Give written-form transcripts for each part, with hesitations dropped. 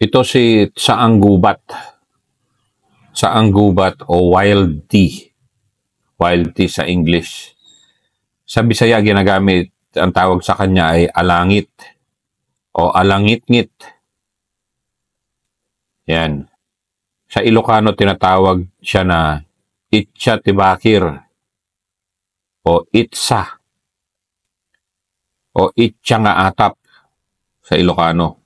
Ito si saang gubat. Saang gubat o wild tea. Wild tea sa English. Sa Bisaya ginagamit, ang tawag sa kanya ay alangit o alangit-ngit. Yan. Sa Ilocano tinatawag siya na itcha tibakir o itsa o itcha nga atap sa Ilocano.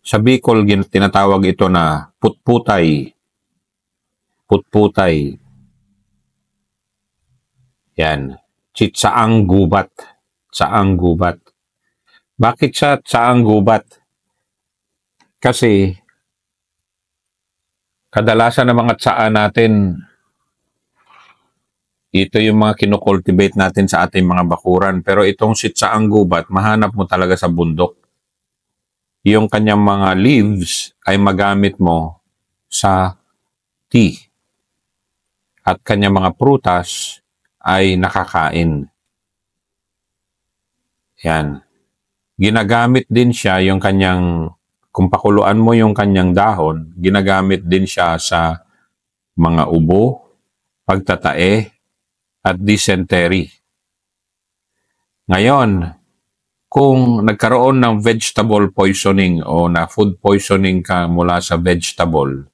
Sa Bicol, tinatawag ito na putputay. Putputay. Yan. Saang gubat. Saang gubat. Bakit siya saang gubat? Kasi kadalasan ng mga tsaa natin, ito yung mga kinocultivate natin sa ating mga bakuran. Pero itong saang gubat, mahanap mo talaga sa bundok. Yung kanyang mga leaves ay magamit mo sa tea. At kanyang mga prutas ay nakakain. Yan. Ginagamit din siya yung kanyang, kung pakuluan mo yung kanyang dahon, ginagamit din siya sa mga ubo, pagtatae, at dysentery. Ngayon, kung nagkaroon ng vegetable poisoning o na food poisoning ka mula sa vegetable,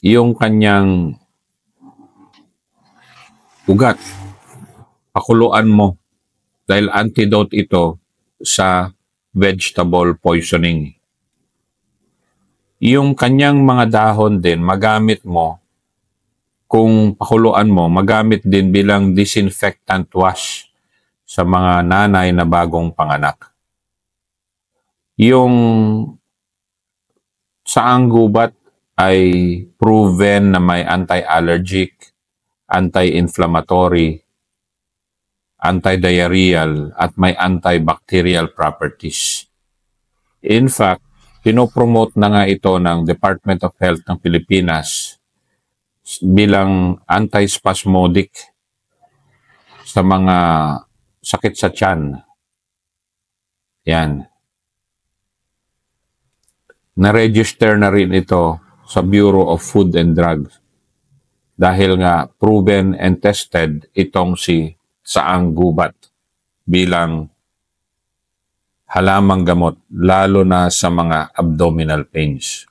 yung kanyang ugat, pakuluan mo dahil antidote ito sa vegetable poisoning. Yung kanyang mga dahon din, magamit mo, kung pakuluan mo, magamit din bilang disinfectant wash sa mga nanay na bagong panganak. Yung saang gubat ay proven na may anti-allergic, anti-inflammatory, anti-diarrheal, at may antibacterial properties. In fact, pinopromote na nga ito ng Department of Health ng Pilipinas bilang antispasmodic sa mga sakit sa tiyan. Yan. Na-register na rin ito sa Bureau of Food and Drugs dahil nga proven and tested itong si saang gubat bilang halamang gamot lalo na sa mga abdominal pains.